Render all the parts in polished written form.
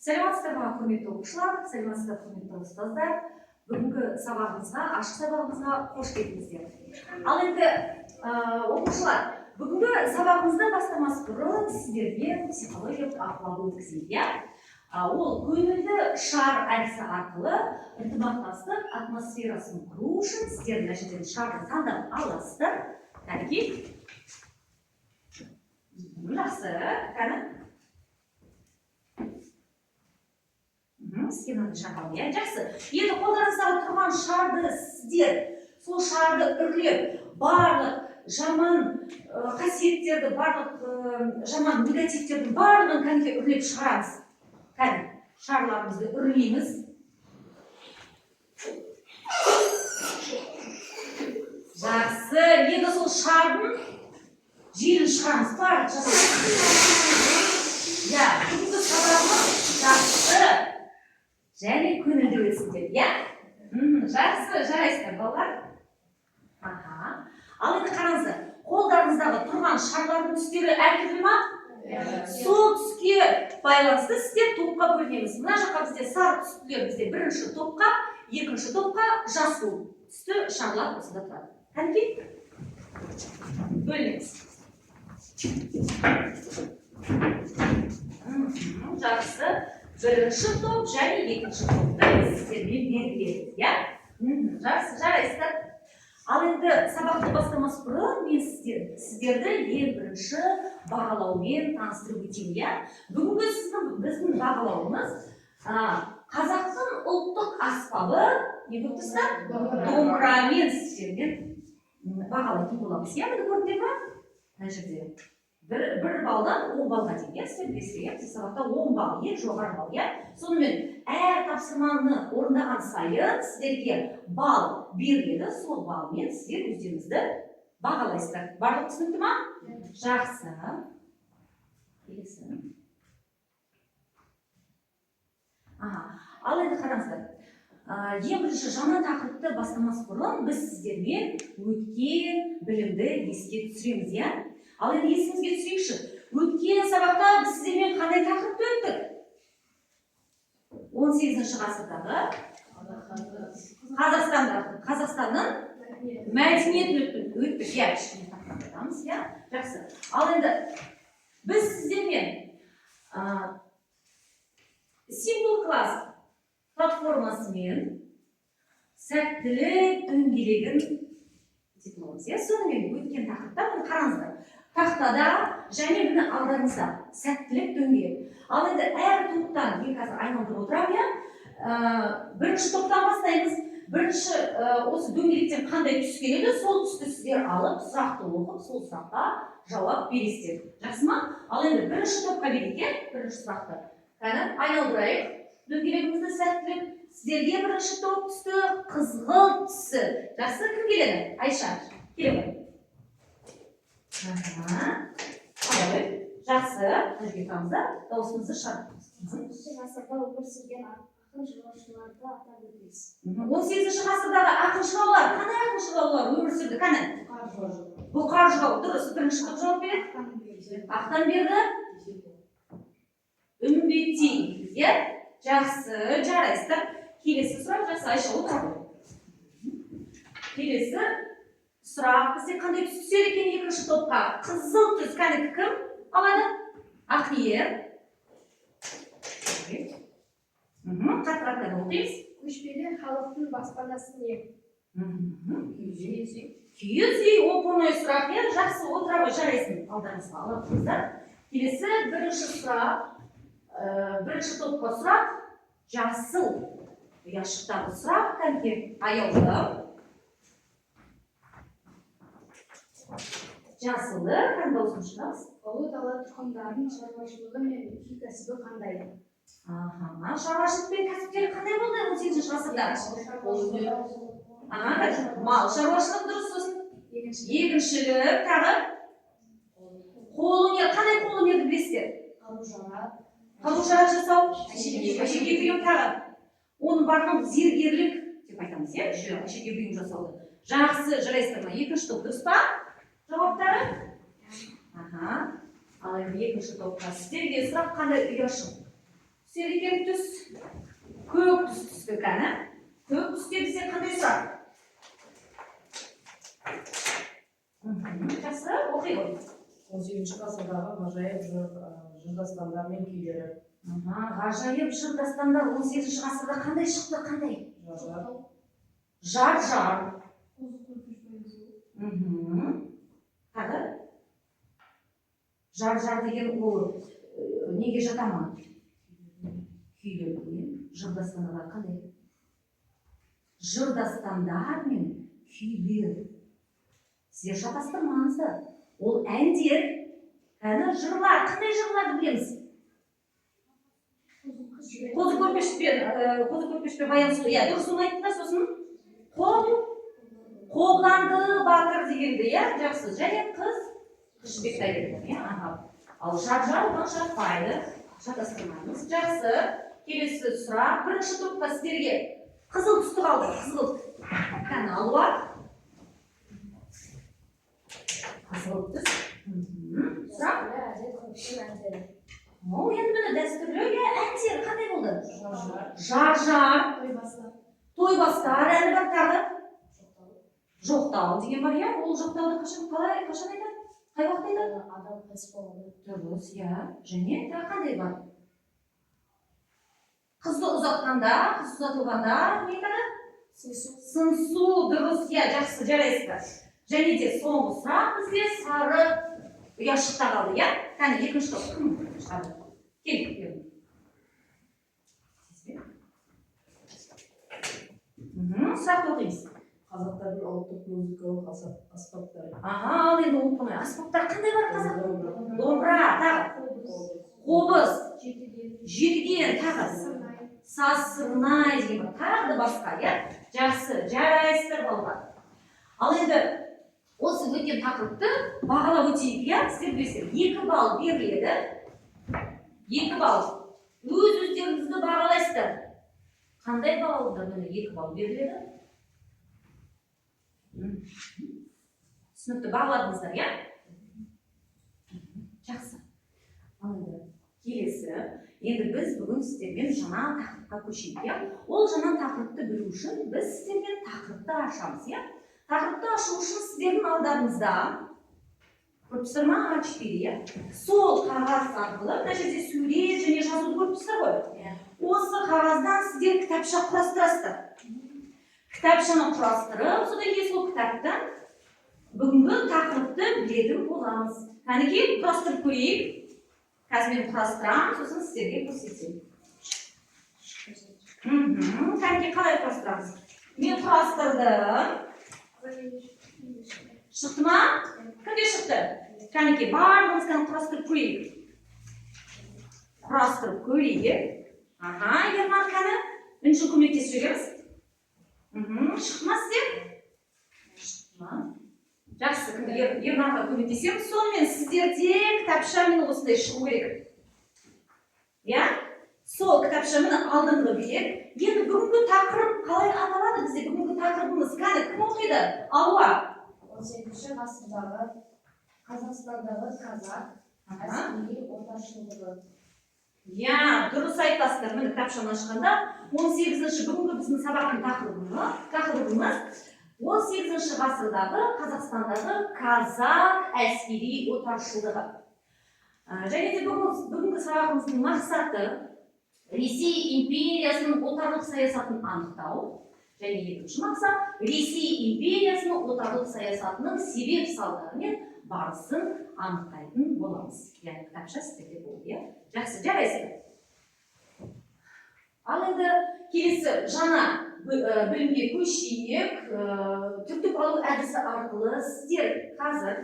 Сәлеметсіздер ме, құрметті оқушылар, сәлеметсіздер құрметті ұстаздар. Бүгінгі сабағымызға, ашық сабағымызға қош келдіңіздер. Ал енді оқушылар, бүгінгі сабағымызды бастамас бұрын сіздерге психологиялық ахуалды өткізейік. Ол көңілді шар әдісі арқылы ынтымақтастық атмосферасын құру үшін сіздер мына жерден шарды таңдап аласыздар. Кәнекей. Жақсы, кәні. Сізге мынандай шар алды, иә, жақсы. Енді қолдарыңыздағы тұрған шарды сіздер сол шарды үрлеп, барлық жаман қасиеттерді, барлық жаман негативтердің барлығын кәнекей үрлеп шығарамыз. Кәне, шарларымызды үрлейміз. Жақсы, енді сол шардың желін шығарамыз. Барлық иә, бүгінгі сабағымыз жақсы және көңілді өтсіндер, иә? Жақсы, жарайсыздар, балалар. Ал енді қараңыздар, қолдарыңыздағы тұрған шарлардың түстері әртүрлі ма? Сол түске байланысты сіздер топқа бөлінеміз. Мына жаққа бізде сары түстілер бізде бірінші топқа, екінші топқа жасыл түсті шарлар осында тұрады. Кәнекей? Бөлінеміз. Жақсы. Бірінші топ және екінші топта сіздермен белгіледік, иә? Жақсы, жарайсыздар. Ал енді сабақты бастамас бұрын мен сіздерді ең бірінші бағалаумен таныстырып өтейін, иә? Бүгінгі біздің бағалауымыз қазақтың ұлттық аспабы не болып тұрсыздар? Домбырамен сіздермен бағалайтын боламыз, иә? Мені көрдіңдер ме? Мына жерде. Бір балдан 10 балға дейін, иә, сіздер білесіздер, сабақта 10 бал, ең жоғары бал, иә. Сонымен әр тапсырманы орындаған сайын сіздерге бал беріледі, сол балмен сіздер өздеріңізді бағалайсыздар. Барлығы түсінікті ма? Жақсы. Келесі. Ал енді қараңыздар. Ең бірінші жаман тақырыпты бастамас бұрын біз сіздермен өткен білімді еске түсіреміз, иә? Ал енді есімізге түсейікші. Өткен сабақта біз сіздермен қандай тақырыпты өттік? 18-ші ғасырдағы Қазақстанның мәдениетін өттік, иә, кішкене тақырып айтамыз, иә? Жақсы. Ал енді біз сіздермен символ класс платформасымен сәттілік дөңгелегін дипломымыз, иә? Сонымен өткен тақырыпта бұны қараңыздар. Тақтада және мені алдарыңызда сәттілік дөңгелек. Ал енді әр топтан мен қазір айналдырып отырамын, иә? Бірінші топтан бастаймыз. Бірінші осы дөңгелектен қандай түс келеді, сол түсті сіздер алып, сұрақты оқып, сол сұраққа жауап бересіздер. Жақсы ма? Ал енді бірінші топқа берейік, бірінші сұрақты. Кәні айналдырайық. Дөңгелегімізді сәттілік. Сіздерге бірінші топ түсті, қызғылт түсі. Жақсы, кім келеді? Айша, келе ғой. Жақсы, жүрген қамызда дауысымызды шығарып. 18-ші ғасырда өмір сүрген ақын жырауларды атап өтіңіз. 18-ші ғасырдағы ақын жыраулар, қандай ақын жыраулар өмір сүрді? Қане? Бұқар жырау, дұрыс. Бірінші топ жауап береді. Ақтанберді, Үмбетей, иә? Жақсы, жарайсыздар. Келесі сұрақ, жақсы, Айша отыра ғой. Келесі сұрақ, бізде қандай түс түседі екен екінші топқа? Қызыл түс, кәні кім алады? Ақниет. Қатыраттан оқимыз. Көшпелі халықтың баспанасы не? Киіз үй, оп-оңай сұрақ, иә? Жақсы, отыра ғой, жарайсың. Алдарыңызға алып қыздар. Келесі бірінші сұрақ, бірінші топқа сұрақ, жасыл. Ұяшықтағы сұрақ, кәнекей аяулы. Жасылы, қандай дауысын шығамыз? Ұлы дала тұрғындарының шаруашылығы мен үй кәсібі қандай? Шаруашылық пен кәсіптері қандай болды 18-ші ғасырда? Мал шаруашылық дұрыс, сосын егіншілік, тағы қолөнер, қандай қолөнерді білесіздер? Қару-жарақ жасау, әшекей бұйым тағы. Оның барлығын зергерлік деп айтамыз, иә? Әшекей бұйым жасауды. Жақсы, жарайсыздар ма? Екінші топ дұрыс па? Жауаптары? Ал енді екінші топқа сіздерге сұрақ қандай ұяшық? Сергек түс, көк түс түсті кәні. Көк түсте бізе қандай сұрақ? Жақсы, оқи ғой. 18 ғасырдағы ғажайып жыр дастандар мен күйлері. Ғажайып жыр дастандар 18 ғасырда қандай шықты, қандай? Жар. Жар. Тағы? Жар деген ол неге жатама? Күйлер. Жыр дастандар қандай? Жыр дастандар мен күйлер. Сіздер шатастырмаңыздар. Ол әндер, жырлар, қандай жырларды білеміз? Қозы көрпеш пен баян сұлу. Дұрыс оны айттыңдар, сосын қобыланды батыр дегенді, жақсы. Және қыз жібек тайдың. Ал жар оған жатпайды. Шатастырмаңыз. Жақсы. Келесі сұрақ. Бірінші топқа сіздерге қызыл түсті қалды. Қызыл алуа. Қызыл түс. Сұрақ? Ол енді міне дәстүрлі әндер қандай болды? Жар. Тойбастар әні бар тағы? Жоқтау деген бар, ол жоқтауды қашан айтады? Қай уақытта айтады? Адам қайтыс болады. Дұрыс, және тағы қандай бар? Қызды ұзатқанда, қыз ұзатылғанда не айтады? Сыңсу, дұрыс, жақсы, жарайсыздар. Және де соңғы сұрақ бізге сары ұяшықта қалды, Кәне, екінші топ кім шығады? Кел. Сұрақты оқимыз. Қазақтардың ұлттық музыкалық аспаптары. Ал енді ұлттық аспаптар қандай бар қазақтың? Домбыра, тағы? Қобыз, жетіген, тағы? Саз, сырнай деген бар. Тағы да басқа, Жақсы, жарайсыздар балалар. Ал енді осы өткен тақырыпты бағалап өтейік, сіздер білесіздер. 2 балл беріледі. 2 балл. Өз-өздеріңізді бағалайсыздар. Қандай балалдар міне 2 балл беріледі? Түсінікті бағаладыңыздар, Жақсы. Ал енді келесі. Енді біз бүгін сіздермен жаңа тақырыпқа көшейік, Ол жаңа тақырыпты білу үшін біз сіздермен тақырыпты ашамыз, Тақырыпты ашу үшін сіздердің алдарыңызда көріпсіздер ма А4, сол қағаз арқылы мына жерде сөйлеп және жазуды көріпсіздер ғой. Осы қағаздан сіздер кітапша құрастырасыздар. Кітапшаны құрастырып, содан кейін сол кітаптан бүгінгі тақырыпты білетін боламыз. Кәнекей құрастырып көрейік. Қазір мен құрастырамын, сосын сіздерге көрсетемін. Кәнекей қалай құрастырамыз? Мен құрастырдым. Шықты ма? Кімде шықты? Кәнекей, барлығымыз құрастырып көрейік. Құрастырып көрейік. Ермар кәні, үнші көмектесіп жібереміз. Шықты ма сіздер? Шықты ма? Жақсы, Ермарға көмектесем. Сонымен сіздерде кітапша мені осындай шығу керек. Сол кітапша мені алдыңғы бет. Енді бүгінгі тақырып қалай аталады бізде? Бүгінгі тақырыбымыз кәні кім оқиды? Алуа. 18 ғасырдағы Қазақстандағы қазақ әскери отаршылдығы. Дұрыс айтасыздар. Міне кітапшаны ашқанда 18-ші бүгінгі біздің сабақтың тақырыбымыз 18-ші ғасырдағы Қазақстандағы қазақ әскери отаршылдығы. Және де бүгінгі сабағымыздың мақсаты Ресей империясының отарлық саясатын анықтау. Және екінші мақсат Ресей империясының отарлық саясатының себеп салдары мен барысын анықтайтын боламыз. Кітапша сіздерде болды, Жақсы, жарайсыздар. Ал енді келесі жаңа білімге көшейік. Түртіп алу әдісі арқылы сіздер қазір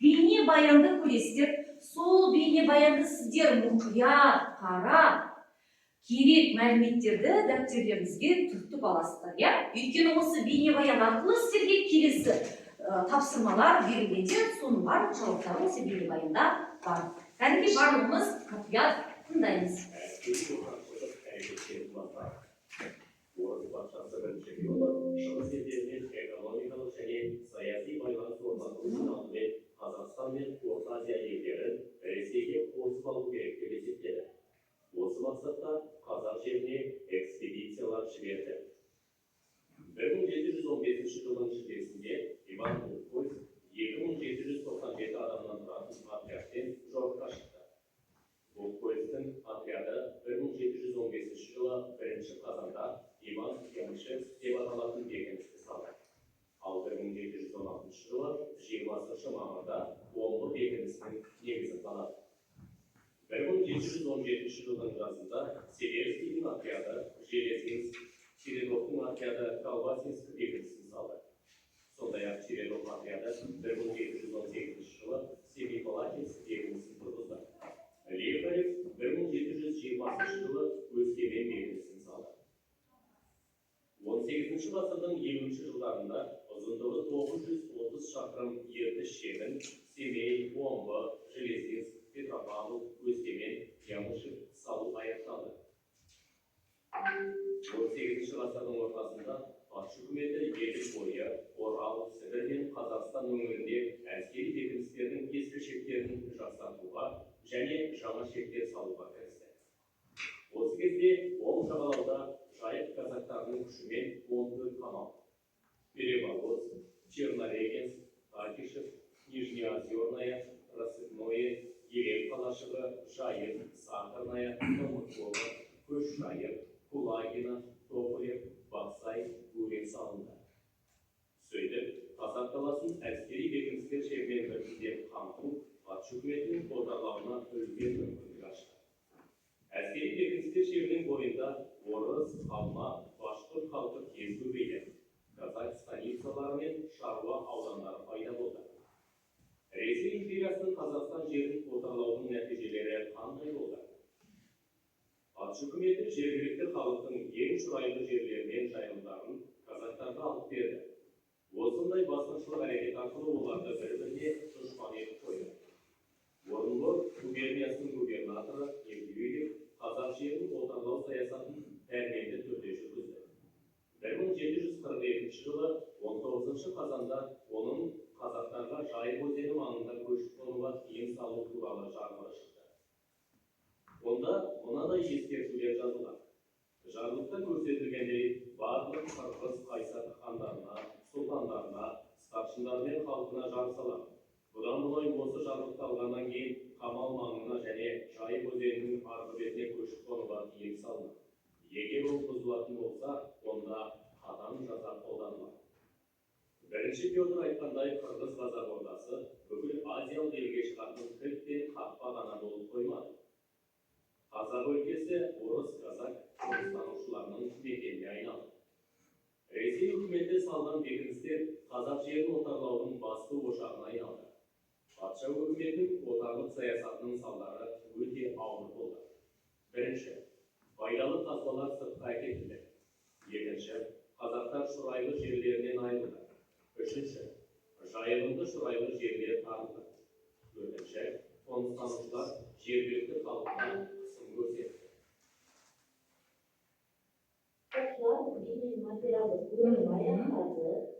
бейне баянды көресіздер. Сол бейне баянды сіздер мұқият қарап, керек мәліметтерді дәптерлеріңізге түртіп аласыздар, Өйткені осы бейнебаян арқылы сіздерге келесі тапсырмалар берілгенде, соның барлық жауаптары осы бейнебаянда бар. Кәдімгі барлығымыз мұқият тыңдаймыз. Қазақстан мен Орта Азия елдерін Ресейге қосып алу керек деп есептеді. Осы мақсатта экспедициялар жіберді. 1715 жылдың шілдесінде Иван Улкойс 2797 адамнан тұратын отрядпен жорыққа шықты. Улкойстың отряды 1715 жылы 1 қазанда Иван Ямышевск деп аталатын бекіністі салды. Ал 1716 жылы 20 мамырда Омбы бекінісінің негізін қалады. 1717 жылдың жазында Северскийдің отряды Железинск, Чередовтың отряды Колбасинск бекінісін салды. Сондай-ақ Чередов отряды 1718 жылы Семипалатинск бекінісін тұрғызды. Лихарев 1720 жылы Өскемен бекінісін салды. 18 ғасырдың 20 жылдарында ұзындығы 930 шақырым ертіс шебін Семей, Омбы, Железинск, Петропавл, Өскемен, Ямышев салу аяқталды. 18 ғасырдың ортасында патша үкіметі Еділ бойы, Орал, Сібір мен Қазақстан өңірінде әскери бекіністердің ескі шектерін жақсартуға және жаңа шектер салуға кірісті. Осы кезде оң жағалауда жайық казактарының күшімен 14 қамал Переволодск, Чернорегенск, Акишев, Нижнеозерное, Рассыпное, Елен қалашығы, Жайық, Сахарная, Камыткова, Көшжайық, Кулагина, Тополев, Бақсай, Гурен салынды. Сөйтіп, Қазақ қаласын әскери бекіністер шебімен біртіндеп қамту патша үкіметінің отарлауына үлкен мүмкіндік ашты. Әскери бекіністер шебінің бойында орыс, қалма, башқұрт халқы тез көбейді. Казак станицалары мен шаруа аудандары пайда болды. Ресей империясының Қазақстан жерін отарлаудың нәтижелері қандай болды? Патша үкіметі жергілікті халықтың ең шұрайлы жерлері мен жайылымдарын казактарға алып берді. Осындай басқыншылық әрекет арқылы оларды бір-біріне дұшпан етіп қойды. Орынбор губерниясының губернаторы Евгений қазақ жерін отарлау саясатын пәрменді түрде жүргізді. 1742 жылы 19 қазанда оның қазақтарға Жайық өзені маңында көшіп қонуға тыйым салу туралы жарлығы шықты. Онда мынадай ескертулер жазылған. Жарлықта көрсетілгендей барлық қырғыз қайсар хандарына, сұлтандарына, старшындар мен халқына жар салады. Бұдан былай осы жарлықты алғаннан кейін Қамал маңына және Жайық өзенінің арғы бетіне көшіп қонуға тыйым салынады. Егер ол бұзылатын болса, онда қатаң жаза қолданылады. Бірінші Петр айтқандай қырғыз қазақ ордасы бүкіл Азиялық елге шығатын кілт пен қақпа ғана болып қоймады. Қазақ өлкесі орыс казак қоныстанушыларының мекеніне айналды. Ресей үкіметі салған бекіністер қазақ жерін отарлаудың басты ошағына айналды. Патша үкіметінің отарлық саясатының салдары өте ауыр болды. Бірінші, пайдалы қазбалар сыртқа әкетілді. Екінші, қазақтар шұрайлы жерлерінен айырылды. Үшінші, жайылымды шұрайлы жерлер тарылды. Төртінші, қоныстанушылар жергілікті халқына қысым көрсетті.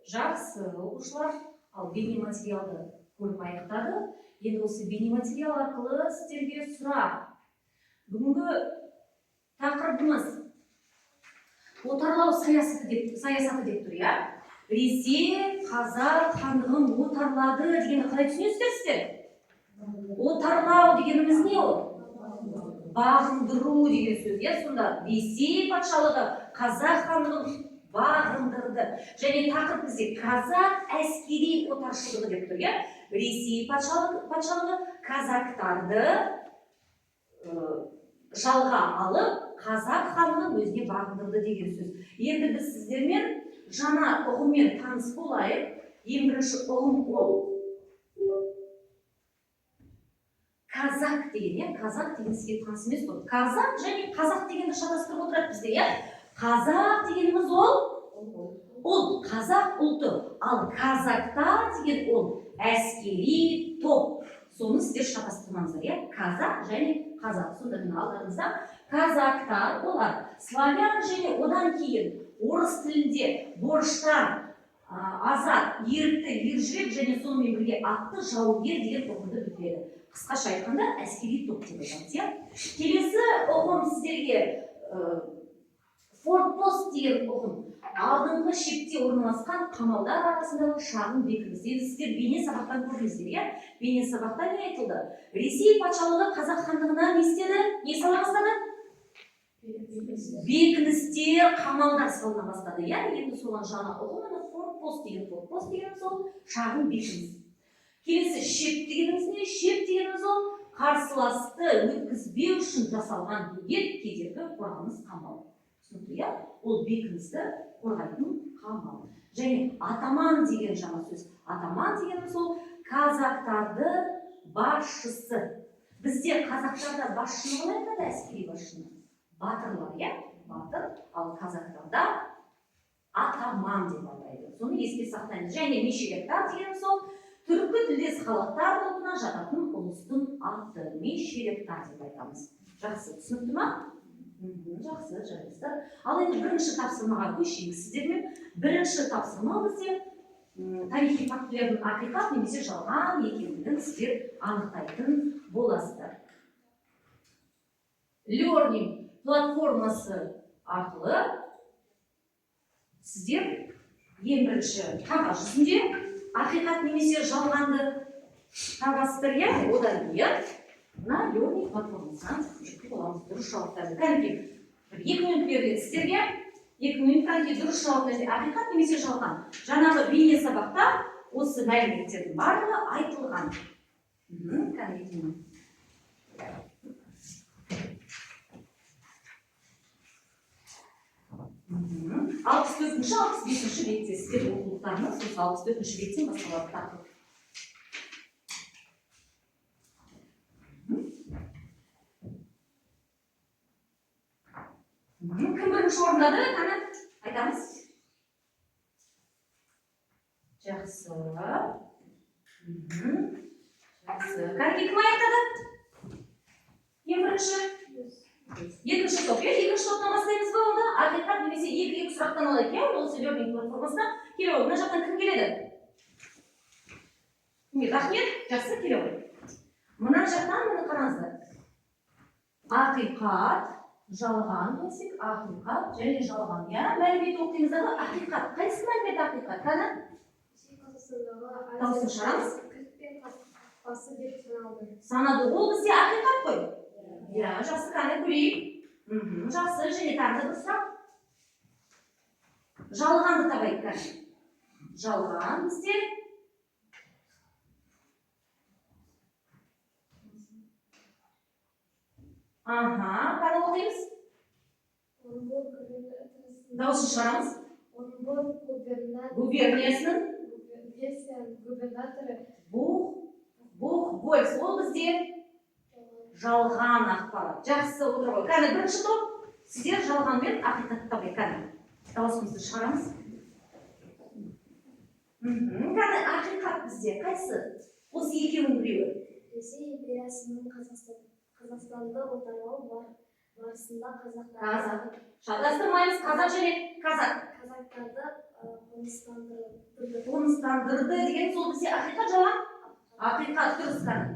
Жақсы, оқушылар, ал бейнематериалды көріп аяқтады. Енді осы бейнематериал арқылы сіздерге сұрақ. Бүгінгі тақырыбымыз отарлау саясаты деп тұр, иә? Ресей қазақ хандығын отарлады дегенді қалай түсінесіздер сіздер? Отарлау дегеніміз не ол? Бағындыру деген сөз, иә? Сонда Ресей патшалығы қазақ хандығын бағындырды. Және тақырып бізде қазақ әскери отаршылығы деп тұр, иә? Ресей патшалығы казактарды жалға алып, қазақ хандығын өзіне бағындырды деген сөз. Енді біз сіздермен жаңа ұғыммен таныс болайық. Ең бірінші ұғым ол казак деген, казак деген сізге таныс емес қой. Казак және қазақ дегенді шатастырып отырады бізде, иә? Қазақ дегеніміз ол қазақ ұлты, ал казактар деген ол әскери топ. Соны сіздер шатастырмаңыздар, иә? Казак және қазақ. Сонда мен алдарыңызда казактар олар славян және одан кейін орыс тілінде борыштан азат, ерікті, ержүрек және сонымен бірге атты жауынгер деген ұғымды білдіреді. Қысқаша айтқанда әскери топ деп айтамыз, иә? Келесі ұғым сіздерге форпост деген ұғым алдыңғы шепте орналасқан қамалдар арасындағы шағын бекініс. Енді сіздер бейне сабақтан көрдіңіздер, иә? Бейне сабақта не айтылды? Ресей патшалығы Қазақ хандығына не істеді? Не сала бастады? Бекіністер, қамалдар салына бастады, иә? Енді соған жаңа ұғым форпост деген сол шағын бекініс. Келесі шеп дегеніміз не? Шеп дегеніміз ол қарсыласты өткізбеу үшін жасалған кедергі қорғаныс қамал. Түсінікті, иә? Ол бекіністі қорғайтын қамал. Және атаман деген жаңа сөз. Атаман дегеніміз ол казактарды басшысы. Бізде қазақтарда басшыны қалай айтады, әскери басшыны? Батырлар, иә? Батыр, ал қазақтарда атаман деп атайды. Соны еске сақтаймыз. Және мешелектар дегеніміз ол түркі тілдес халықтар тобына жататын ұлыстың аты. Мешелектар деп айтамыз. Жақсы, түсінікті ма? Жақсы, жарайсыздар. Ал енді бірінші тапсырмаға көшейік сіздермен. Бірінші тапсырма бізде тарихи фактілердің ақиқат немесе жалған екендігін сіздер анықтайтын боласыздар. Learning платформасы арқылы сіздер ең бірінші қағаз жүзінде ақиқат немесе жалғанды табасыздар, иә? Одан кейін мына Learning платформасынан жүктеп аламыз дұрыс жауаптарды. Кәдімгі 2 минут беріледі сіздерге. 2 минуттан кейін дұрыс жауап берсе, ақиқат немесе жалған. Жаңағы бейне сабақта осы мәліметтердің барлығы айтылған. Кәдімгі. Алпыс төртінші, 65-ші бетте сіздер оқулықтарыңыз осы 64-ші беттен басталады тақырып. Кім бірінші орындады? Қане айтамыз. Жақсы. Жақсы. Кәдімгі кім аяқтады? Ең бірінші? Екінші топ, екінші топтан бастаймыз ба онда? Ақиқат немесе екі сұрақтан алайық, иә? Осы Learning платформасына келе ғой. Мына жақтан кім келеді? Кімге? Рахмет, жақсы келе ғой. Мына жақтан мені қараңыздар. Ақиқат, жалған десек, ақиқат және жалған. Я мәлімет оқимыздағы ақиқат. Қайсы мәлімет ақиқат? Қана? Дауысын шығарамыз. Қасы деп саналды. Санады. Ол бізде ақиқат қой. Я, жақсы, қане көрейік. Жақсы, және тағы да бір сұрақ. Жалғанды табайық, қане. Жалған бізде. Қане оқимыз? Дауысын шығарамыз. Губерниясының губернаторы Бух-Больс. Ол бізде жалған ақпарат. Жақсы отыр ғой. Кәне бірінші топ, сіздер жалған мен ақиқатты табайық. Кәне дауысымызды шығарамыз. Кәне ақиқат бізде қайсы? Осы екеуінің біреуі. Ресей империясының Қазақстанды отарлау барысында қазақ. Шатастырмаймыз, қазақ және қазақ. Қазақтарды Қоныстандырды деген сол бізде ақиқат жалған? Ақиқат дұрыс қане.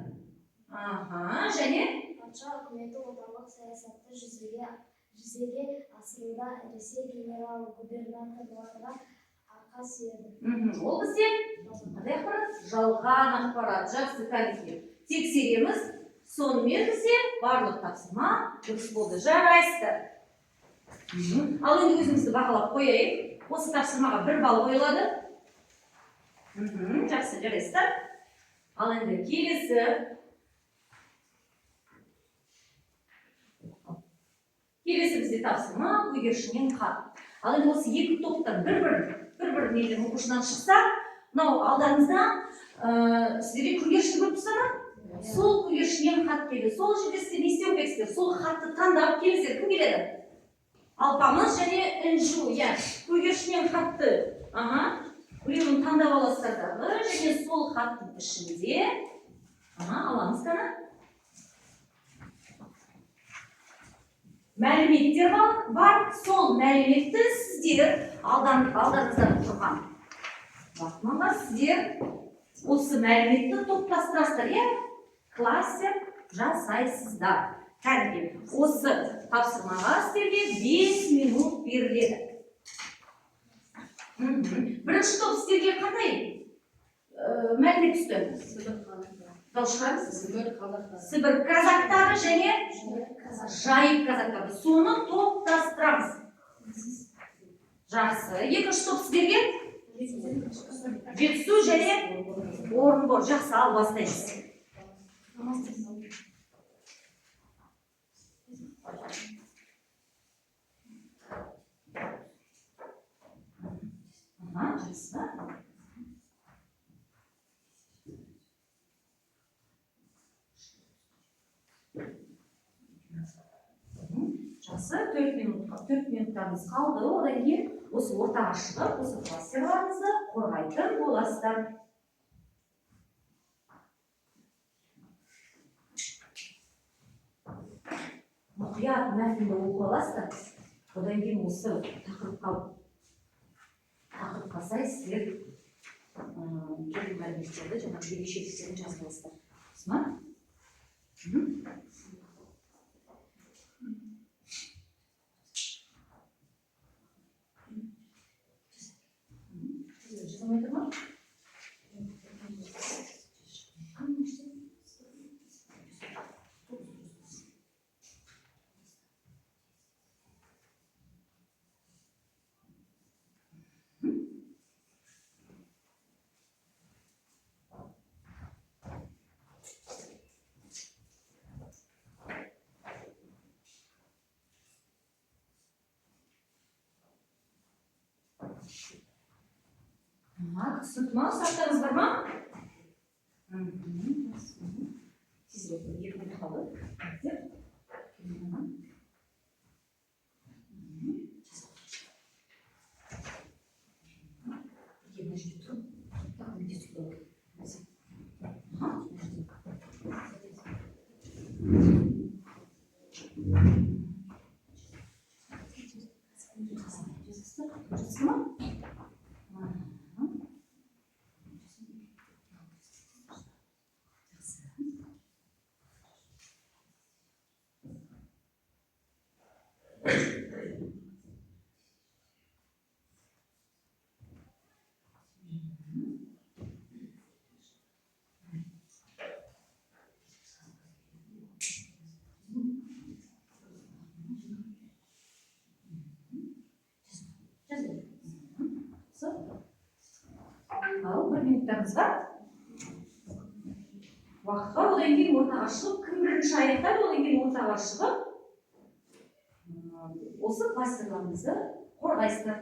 Және патша үкіметі отарлық саясатты жүзеге асыруда Ресей генерал-губернаторларына арқа сүйеді. Ол бізде қандай ақпарат? Жалған ақпарат. Жақсы, кәдімгі. Тексереміз. Сонымен бізде барлық тапсырма дұрыс болды. Жарайсыздар. Ал енді өзімізді бағалап қояйық. Осы тапсырмаға 1 балл қойылады. Жақсы, жарайсыздар. Ал енді келесі бізде тапсырма көгершіннен хат. Ал енді осы екі топтан бір нелер оқушыдан шықса, мынау алдарыңызда сіздерге көгершін көріп тұрса ма? Сол көгершіннен хат келді. Сол жерде сіздер не істеу керексіздер? Сол хатты таңдап келіңіздер. Кім келеді? Алпамыс және Інжу. Көгершінен хатты біреуін таңдап аласыздар және сол хаттың ішінде аламыз қана. Мәліметтер бар. Сол мәліметті сіздер алдарыңыздан тұрған ватманға сіздер осы мәліметті топтастырасыздар, кластер жасайсыздар. кәдімгі осы тапсырмаға сіздерге 5 минут беріледі. Бірінші топ сіздерге қандай мәлімет түсті? Дауыс шығарыңыз. Сібір казактары және жайық казактары. Соны топтастырамыз. Жақсы. Екінші топ сіздерге Жетісу және Орынбор. Жақсы, ал бастаймыз. Жақсы. Жақсы, 4 минуттарымыз қалды. Одан кейін осы ортаға шығып, осы кластерларыңызды қорғайтын боласыздар. Мұқият мәтінді оқып аласыздар. Одан кейін осы тақырыпқа сай сіздер келген мәліметтерді және ерекшеліктерін жазып аласыздар. Түсінді ма? Сұрақтарыңыз бар ма? Сізге екі минут қалды. Ал, 1 минуттарымыз бар. Уақытқа одан кейін ортаға шығып, кім бірінші аяқтайды, одан кейін ортаға шығып, осы кластерларымызды қорғайсыздар.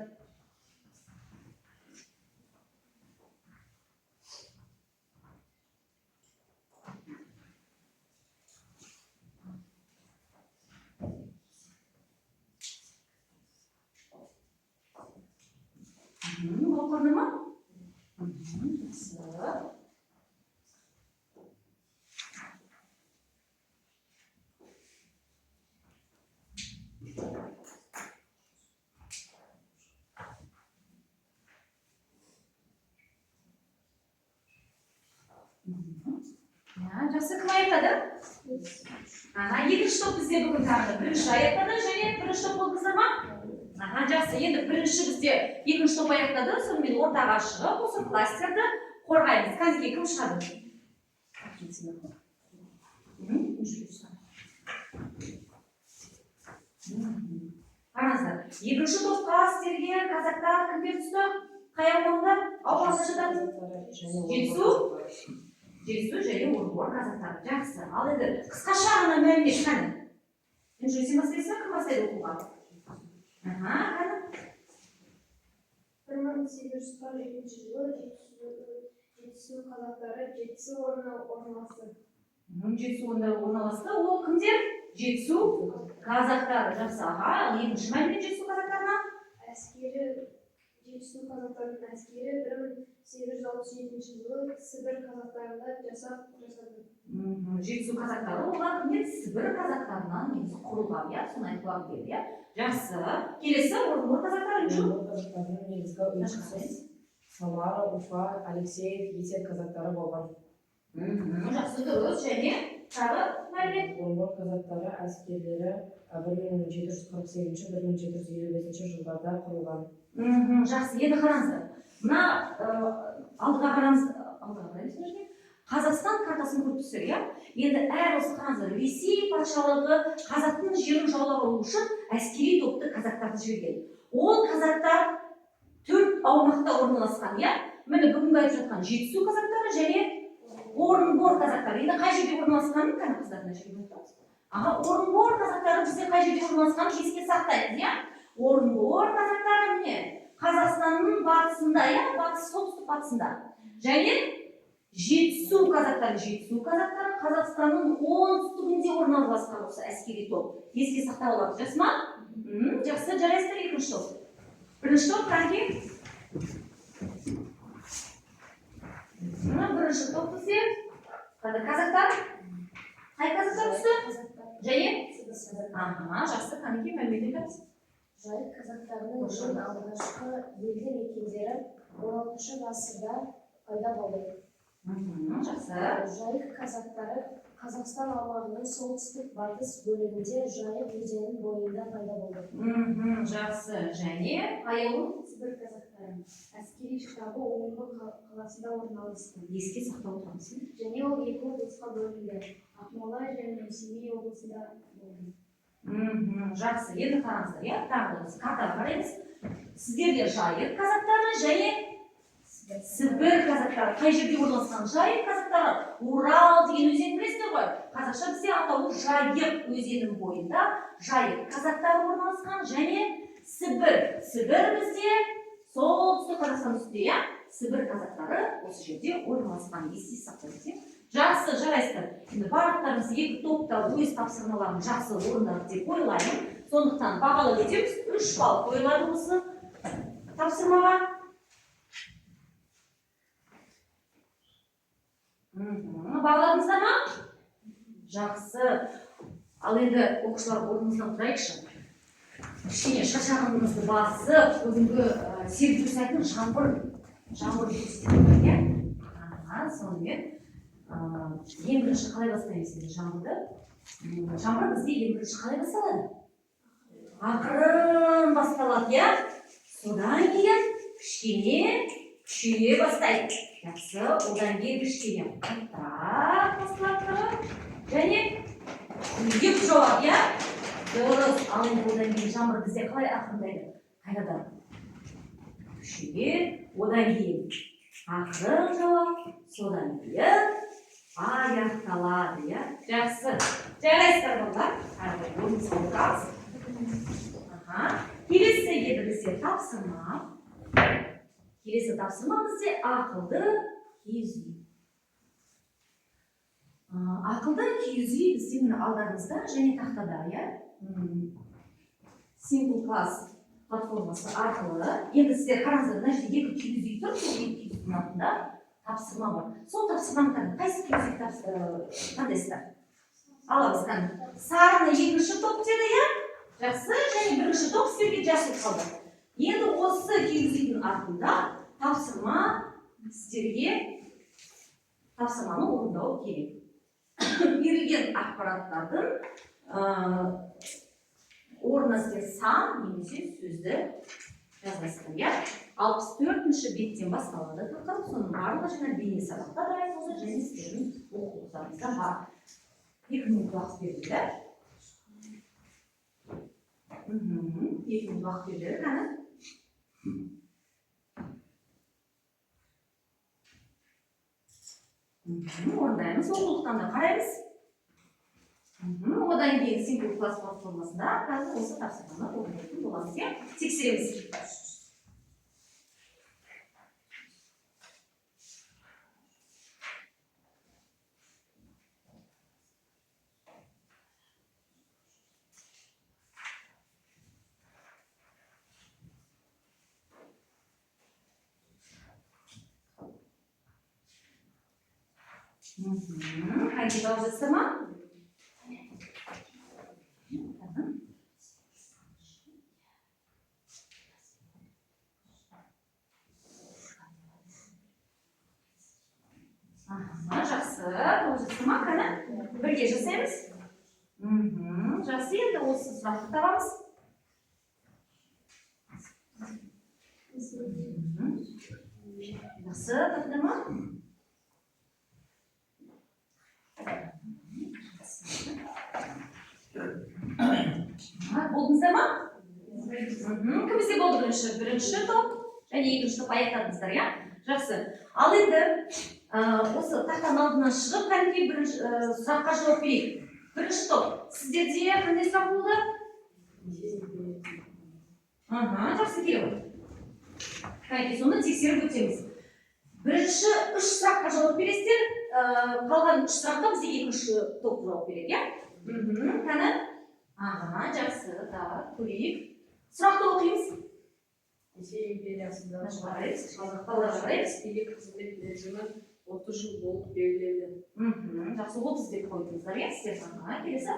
Оқырды ма? Жақсы. Жақсы, кім аяқтады? Екінші топ бізде бүгін тағы бірінші аяқтады және бірінші топ болдыңыздар ма? Жақсы, енді бірінші бізде екінші топ аяқтады, сонымен ортаға шығып, осы кластерді қорғаймыз. Қазірге кім шығады? Қараңыздар, екінші топқа сіздерге казактар кімдер түсті? Қай аумағында? Аумағында жатады? Жетісу және Орынбор казактары. Жақсы. Ал енді қысқаша ғана мәлімет қане? Сен бастайсың ба, кім бастайды оқуға? 1842 жылы Жетісу қазақтары Жетісу орнына орналасты. Жетісу орналасты. Ол кімдер? Жетісу казактары. Жақсы. Екінші мәлімет Жетісу казактарына? Жетісу қазақтарының әскері 1867 жылы Сібір қазақтарында жасақ жасады. Жетісу казактары олар кімдер? Сібір казақтарынан негізі құрылған, соны айтылған келді. Жақсы. Келесі Орынбор казактары жоқ? Орынбор казактарының негізгі ұйытқысы Самара, Уфа, Алексеев, Есет казактары болған. Жақсы, дұрыс. Және тағы мәлімет. Орынбор казактары әскерлері 1748-1755 жылдарда құрылған. Жақсы, енді қараңыздар. Мына алдыға қараңыз, Қазақстан картасын көріп тұрсыздар, иә? Енді әр осы қараңыздар, Ресей патшалығы қазақтың жерін жаулап алу үшін әскери топты казактарды жіберген. Ол казактар 4 аумақта орналасқан, иә? Міне бүгінгі айтып жатқан Жетісу казактары және Орынбор казактары. Енді қай жерде орналасқанын қана қыздарына жерге айтамыз. Орынбор казактары бізде қай жерде орналасқанын еске сақтайды, иә? Орынбор казактары міне Қазақстанның батысында, иә, солтүстік батысында. Және Жетісу казактары Қазақстанның оңтүстігінде орналасқан осы әскери топ. Еске сақтап алады, жақсы ма? Жақсы, жарайсыздар, екінші топ. Бірінші топ қанша? Бірінші топ бізде казактар. Қай казактар түсті? Және? Жақсы, қанеке мәлімет етеміз. Жайық казактарының ең алғашқы елді мекендері 16 ғасырда пайда болды. Жақсы. Жайық казактары Қазақстан аумағының солтүстік батыс бөлігінде Жайық өзенінің бойында пайда болды. Жақсы. Және аяулы Сібір казактары әскери штабы Орынбор қаласында орналасты. еске сақтап отырамыз. Және ол екі облысқа бөлінді. Ақмола және Семей облысында болды. Жақсы. Енді қараңыздар, иә? Тағы да біз картаға қараймыз. Сіздерде Жайық казактары және Сібір казактары. Қай жерде орналасқан? Жайық казактары Урал деген өзен білесіздер ғой? Қазақша бізде атауы Жайық өзенінің бойында Жайық казактары орналасқан және Сібір бізде солтүстік Қазақстан үстінде, иә? Сібір казактары осы жерде орналасқан. Есте сақтаңыз. Жақсы, жарайсыздар. Енді барлықтарыңыз екі топта өз тапсырмаларын жақсы орындады деп ойлаймын. Сондықтан бағалы кетеміз. 3 балл қойылады осы тапсырмаға. Бағаладыңыздар ма? Жақсы. Ал енді оқушылар орныңыздан тұрайықшы. Кішкене шаршағаныңызды басып, бүгінгі сервис сайтын жаңбыр жүргізеді. Сонымен ең бірінші қалай бастаймыз енді жаңбырды? Жаңбыр бізде ең бірінші қалай басталады? Ақырын басталады, иә? Содан кейін кішкене күшейе бастайды. Жақсы, одан кейін кішкене қаттырақ басталады. Және үйге жауап, иә? Дұрыс. Ал енді одан кейін жаңбыр бізде қалай ақырындайды? Қайрадан күшейе, одан кейін ақырын жауап, содан кейін аяқталады, иә? Жақсы. Жарайсыздар балалар. Қарай орныңызға отырасыз. Келесі еді бізде тапсырма. Келесі тапсырма бізде ақылды киіз үй. Ақылды киіз үй бізде міне алдарыңызда және тақтада, иә? Simple Class платформасы арқылы. Енді сіздер қараңыздар, мына жерде екі киіз үй тұр, сол екі киіз үйдің артында тапсырма бар. Сол тапсырманы қайсы киіз үй таңдайсыздар? Аламыз қане. Сарыны екінші топ деді, иә? Жақсы, және бірінші топ сіздерге жасыл қалды. Енді осы киіз үйдің артында тапсырма сіздерге тапсырманы орындау керек. Берілген ақпараттардың орнына сіздер сан немесе сөзді жазасыздар, иә? 64-ші беттен басталады тақырып, соның барлығы жаңа бейне сабақта дайын болса, және сіздердің оқулықтарыңызда бар. 2 минут уақыт берілді. 2 минут уақыт берілді, қане? Орындаймыз, оқулықтан да қараймыз. Одан кейін Simple Class платформасында қазір осы тапсырманы орындайтын боламыз, иә? Тексереміз. Қайда дауыс жасыр ма? Жақсы, қажетсіз ма қане бірге жасаймыз. Жақсы, енді осы сұрақты табамыз. Жақсы, тапты ма? Болдыңыздар ма? Кімізде болды бірінші топ және екінші топ аяқтадыңыздар, иә? Жақсы. Ал енді осы тақтаның алдынан шығып, кәдімгі бірінші сұраққа жауап берейік. Бірінші топ, сіздерде қандай сұрақ болды? Жақсы, келіп. Кәдімгі соны тексеріп өтеміз. Бірінші 3 сұраққа жауап бересіздер, қалған 3 сұрақта бізде екінші топ жауап береді, иә? Кәні? Жақсы, да, көрейік. Сұрақты оқимыз. Ресей империясында Қараймыз. әскери қызмет мерзімі 30 жыл болып белгіленді. Жақсы, 30 деп қойдыңыздар, иә, сіздер. Келесі.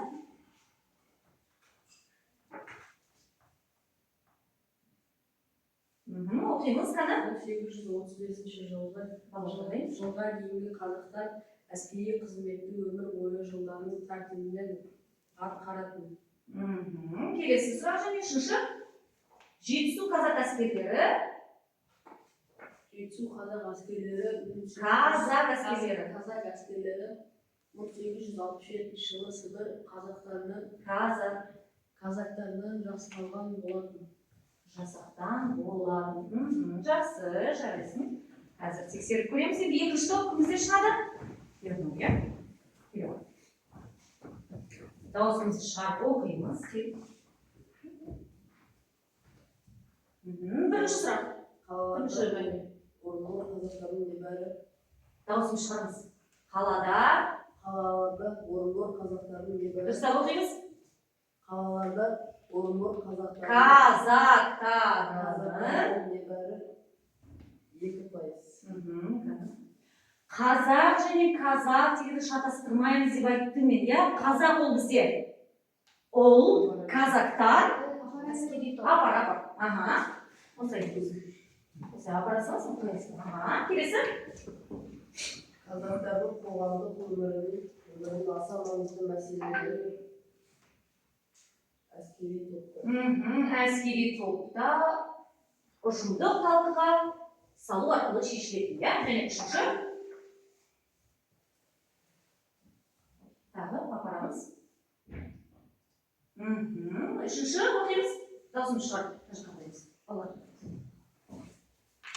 Оқимыз, кәні? 1835 жылға дейінгі қазақтар әскери қызметті өмір бойы жылданың тәртібімен атқаратын. Келесі сұрақ және үшінші. Жетісу қазақ әскерлері. Жетісу қазақ әскерлері 1867 жылы Сібір қазақтарынан жасақталған болатын. Жақсы, жарайсың. Қазір тексеріп көреміз. Енді екінші топ кімізде шығады? Иә. Дауысымызды шығарып оқимыз. Бірінші сұрақ. Дауысын шығарыңыз. Қалада орынбор қазақтарының небәрі. дұрыстап оқимыз. Қалаларда орынбор қазақтарының небәрі 2%. Қазақ және қазақ дегенді шатастырмаймыз деп айттым мен, иә? Қазақ ол бізде. Ол қазақтар. Апар. Осылай апарасыз, келесі. Қазақтардың қоғамдық өмірінің аса маңызды мәселелері әскери топта ұжымдық талқыға салу арқылы шешілетін, иә? Және үшінші. Тағы апарамыз. Үшінші оқимыз. Даусымыз шығар.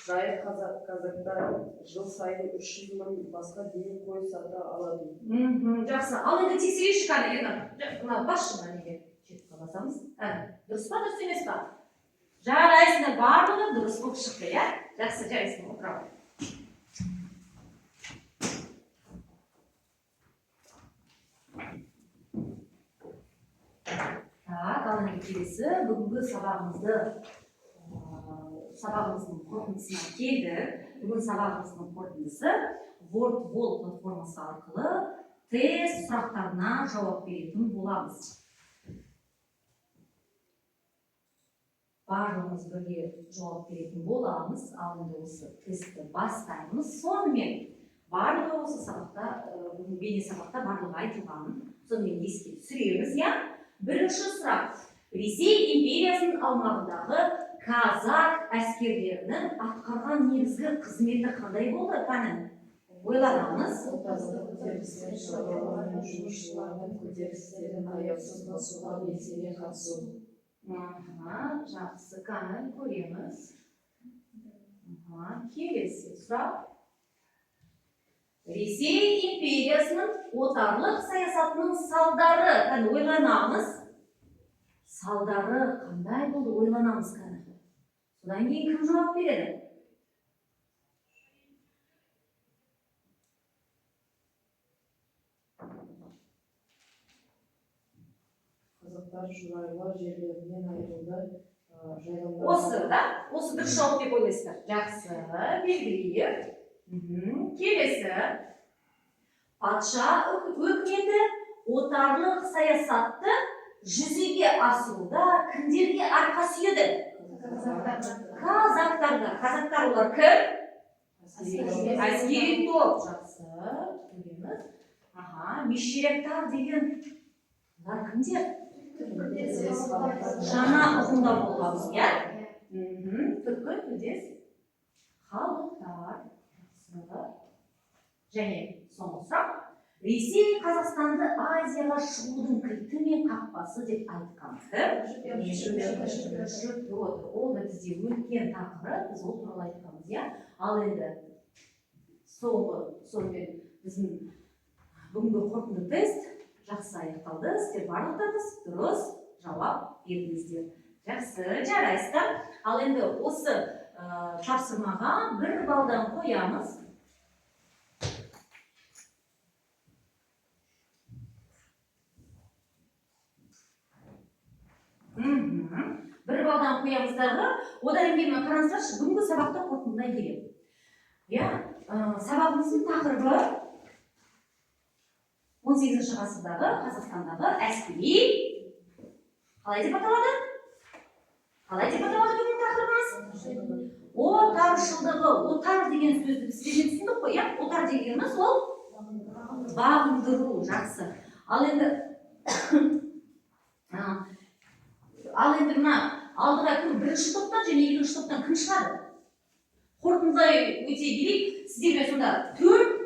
Жайық қазақтары жыл сайын 300 мың басқа дейін қой сата алады. Жақсы. Ал енді тексерейікші кәне. Басшыма неге жетіп қаласамыз. Дұрыс па, дұрыс емес па? Жарайсыңдар, барлығы дұрыс болып шықты, иә? Жақсы, жарайсың, отырамын. Ал енді келесі бүгінгі сабағымыздың қорытындысына келдік. Бүгін сабағымыздың қорытындысы WordWall платформасы арқылы тест сұрақтарына жауап беретін боламыз. Барлығымыз бірге жауап беретін боламыз. Ал енді осы тестті бастаймыз. Сонымен барлығы осы сабақта, бейне сабақта барлығы айтылғанын сонымен еске түсіреміз, иә? Бірінші сұрақ. Ресей империясының аумағындағы қазақ әскерлерінің атқарған негізгі қызметі қандай болды? Қане? Ойланамыз. Жақсы, қане, көреміз. Келесі сұрақ. Ресей империясының отарлық саясатының салдары. Қане, ойланамыз. Салдары қандай болды? Ойланамыз, қане. Содан кейін кім жауап береді? Қазақтар жұрайлы жерлерінен айырылды. Осы, да? Осы дұрыс жауап деп ойлайсыздар. Жақсы, белгілейік. Келесі. Патша өкіметі отарлық саясатты жүзеге асыруда кімдерге арқа сүйеді? Қазақтарға. Қазақтар олар кім? Әскери топ. Жақсы, көреміз. Мешеректар деген бұлар кімдер? Жаңа ұғымда болғанбыз, иә? Түркі тілдес халықтар. Және соңғы сұрақ. Ресей Қазақстанды Азияға шығудың кілті мен қақпасы деп айтқан кім? Ол бізде өткен тақырып, біз ол туралы айтқанбыз, иә? Ал енді сонымен біздің бүгінгі қорытынды тест жақсы аяқталды. Сіздер барлықтарыңыз дұрыс жауап бердіңіздер. Жақсы, жарайсыздар. Ал енді осы тапсырмаға 1 балдан қоямыз. Бір балдан қоямыздағы, одан кейін қараңыздаршы, бүгінгі сабақта қорытындылай келемін. Иә, сабағымыздың тақырыбы 18 ғасырдағы Қазақстандағы әскери қалай деп аталады? Бүгінгі тақырыбымыз? Отаршылдығы. Отар деген сөзді бізден түсіндік қой, иә? Отар дегеніміз ол бағындыру, жақсы. Ал енді мына алдыға кім бірінші топтан және екінші топтан кім шығады? Қорытындылай өте келейік. Сіздермен сонда 4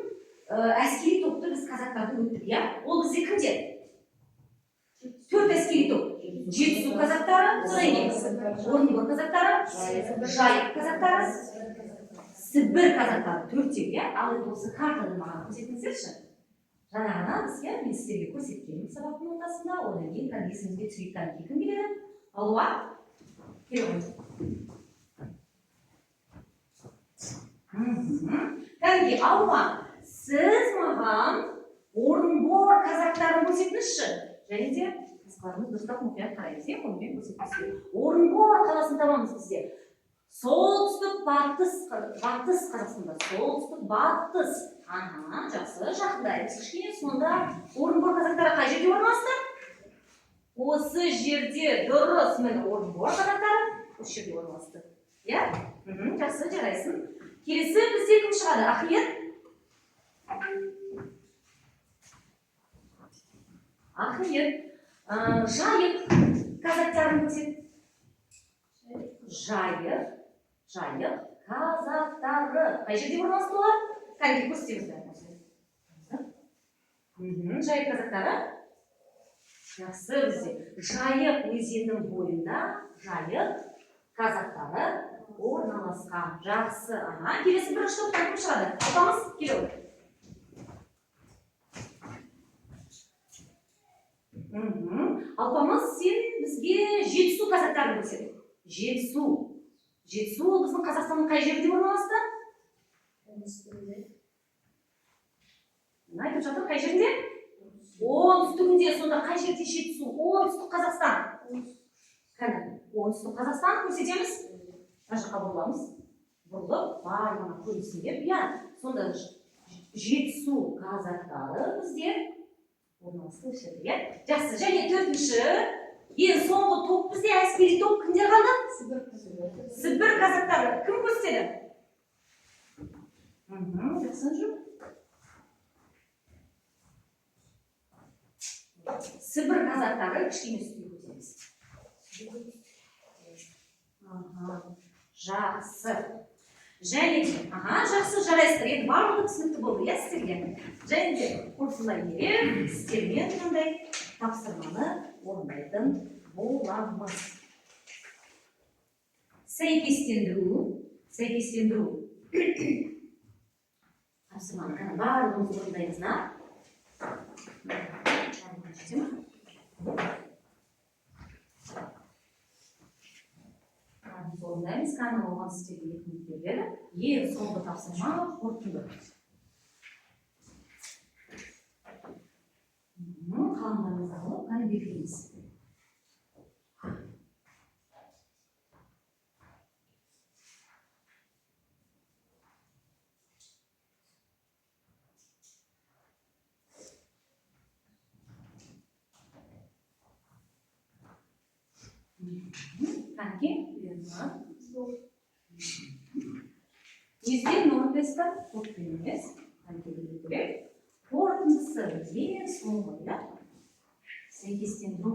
әскери топты біз қазақтарды өттік, иә? Ол бізде кімдер? 4 әскери топ. Жетісу қазақтары, Орынбор қазақтары, Жайық қазақтары, Сібір қазақтары 4-тен, иә? Ал енді осы картаны маған көрсетіңіздерші. Жаңа ғана біз, иә, мен сіздерге көрсеткен сабақтың ортасында, одан кейін есіңізге түсірейіктен кім келеді? Алуа, келе қойды. Алуа, сіз маған Орынбор қазақтарын көрсетіңізші. Және де қасқаларымыз дұрыстап мұқият қараймыз, иә, қолмен көрсетіңізге. Орынбор қаласын табамыз бізде. Солтүстік батыс Қазақстанда. Солтүстік батыс. Жақсы, жақындаймыз. Кішкене сонда Орынбор қазақтары қай жерде орналасты? Осы жерде дұрыс. Міне Орынбор қазақтары осы жерде орналасты. Иә? Жақсы, жарайсың. Келесі бізде кім шығады? Ахмет? Жайық қазақтарын көрсет. Жайық қазақтары. Қай жерде орналасты олар? Қайда көрсетеміз? Жайық қазақтары. Жақсы бізде. Жайық өзенінің бойында жайық қазақтары орналасқан. Жақсы. Келесі бірінші топтан кім шығады? Алпамыс, келе. Алпамыс, сен бізге Жетісу қазақтарын көрсет. Жетісу ол біздің Қазақстанның қай жерінде орналасты? Айтып жатыр, қай жерінде? Оңтүстігінде. Сонда қай жерде Жетісу? Оңтүстік Қазақстан. Оңтүстік Қазақстан көрсетеміз. Мына жаққа бұрыламыз. Бұрылып, барлығына көрсеңдер. Сонда Жетісу қазақтары бізде орналасты осы жерде. Жақсы, және 4-ші ең соңғы топ бізде әскери топ кімдер қалды? Сібір қазақтары. Кім көрсетеді? Жақсын жүр. Сібір қазақтары кішкене үстіне көтереміз. Жақсы. Және де, жақсы, жарайсыздар. Енді барлығы түсінікті болды, иә, сіздерге? Және де қорытындылай келе сіздермен қандай тапсырманы орындайтын боламыз. Сәйкестендіру. Тапсырманы барлығымыз орындаймыз, орындаймыз. Камера оған сіздерге 2 минут беріледі. Ең соңғы тапсырма қорытынды. Қаламдарыңызды алып, қаны белгілейміз. Қанке? Незден норм тесті? Қорытынды емес. Қанке білу керек. қорытындысы ең соңғы, иә? Сәйкестендіру.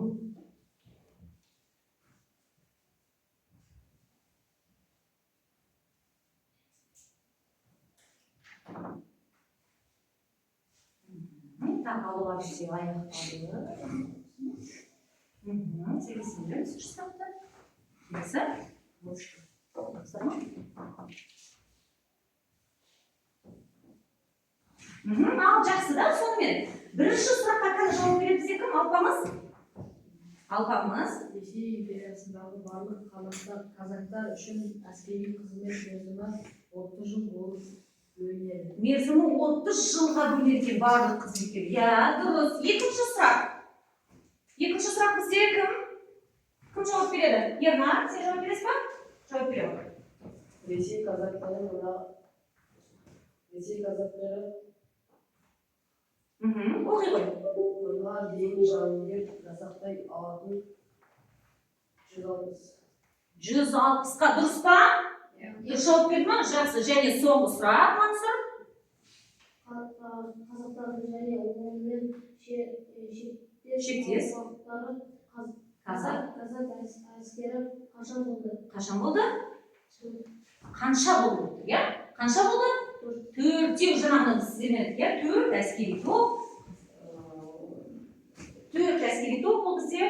Так, алуға все аяқталды. Сәйкестендіру үшінші сұрақта. Жақсы. Ал жақсы да, сонымен. Бірінші сұраққа қазір жауап береді бізге кім? Алпамыс? Алпамыс. Ресей империясындағы барлық қазақтар үшін әскери қызмет мерзімі 30 жыл болып бөлінеді. Мерзімі 30 жылға бөлінген барлық қызметкер. Иә, дұрыс. Екінші сұрақ. Екінші сұрақ бізде кім? Кім жауап береді? Ернар, сен жауап бересіз ба? Жауап береді. Ресей қазақтары Оқи ғой. мыңға дейін жауынгер жасақтай алатын 160. 160-қа дұрыс па? Дұрыс жауап берді ма? Жақсы. Және соңғы сұрақ, Мансұр. Қазақтардың және онымен шектес қазақ әскері қашан болды? Қашан болды? Қанша болды, иә? Қанша болды? 4-теу жаңағы сіздермен, иә? 4 әскери топ. 4 әскери топ бұл бізде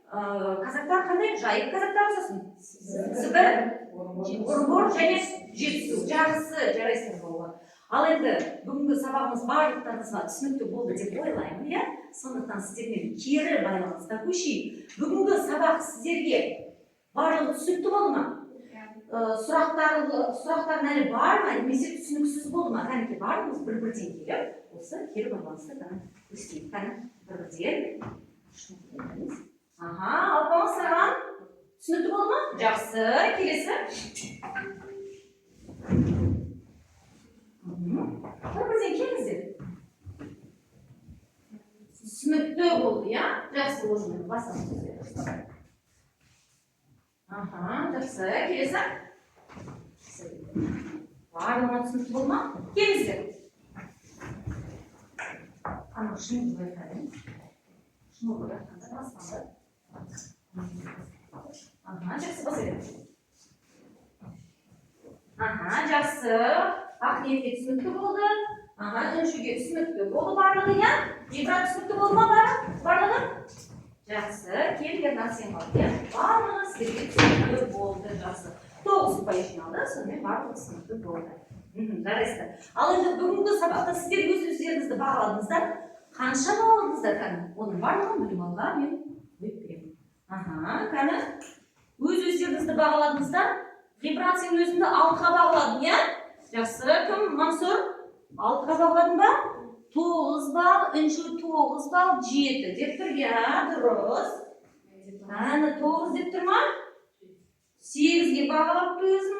қазақтар қандай? Жайық қазақтар сосын? Сібір, Орынбор және Жетісу. Жақсы, жарайсыздар болуға. Ал енді бүгінгі сабағымыз барлықтарыңызға түсінікті болды деп ойлаймын, иә? Сондықтан сіздермен кері байланысқа көшейік. Бүгінгі сабақ сіздерге барлығы түсінікті болды ма? Сұрақтар әлі бар ма? Немесе түсініксіз болды ма? Кәнекей барлығымыз бір-бірден келіп, осы кері байланысты көшейік. Бір-бірден. Алпамыс саған түсінікті болды ма? Жақсы, келесі. Бір-бірден келіңіздер. Түсінікті болды, иә? Жақсы болды. Басыңыз. Жақсы, келесі. Барлығына түсінікті болды ма? Келіңіздер. Қана шын бұлай қайдыңыз. Шын бұлай қанда басқанды. Жақсы, баса беріңіз. Жақсы. Ақниетке түсінікті болды. Үншіге түсінікті болды барлығы, иә? Ибрат түсінікті болды ма барлығы? Жақсы. Келгеннен сен қалды, иә? Барлығы сіздерге түсінікті болды. Жақсы. 9 ұпай жиналды, сонымен барлығы түсінікті болды. Жарайсыздар. Ал енді бүгінгі сабақта сіздер өз-өздеріңізді бағаладыңыздар. Қанша бағаладыңыздар кәні? Оның барлығын білім алға мен өйт беремін. Кәні өз-өздеріңізді бағаладыңыздар. Ғибрат сен өзіңді 6-ға бағаладың, иә? Жақсы, кім? Мансұр? 6-ға бағаладың ба? 9 бал, үнші 9 бал, 7 деп тұр, иә, дұрыс. 9 деп тұр ма? 8-ге бағалапты өзің.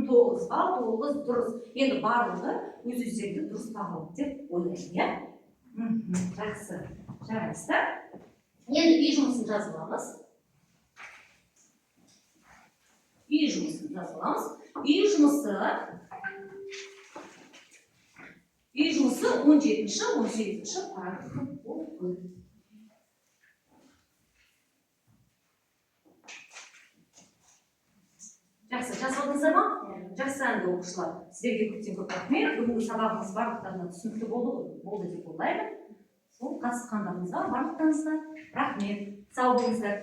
9 бал, 9 дұрыс. Енді барлығы өз-өздеріңді дұрыс бағалады деп ойлаймын, иә? Жақсы, жарайсыздар. Енді үй жұмысын жазып аламыз. Үй жұмысын жазып аламыз. Үй жұмысы 17-18 параграфы болды. Жақсы, жазып алдыңыздар ма? Жақсы, әнді оқушылар. Сіздерге көптен көп рахмет. Бүгінгі сабағымыз барлықтарына түсінікті болды деп ойлаймын. Сол қатысқандарыңызға барлықтарыңызға рахмет. Сау болыңыздар.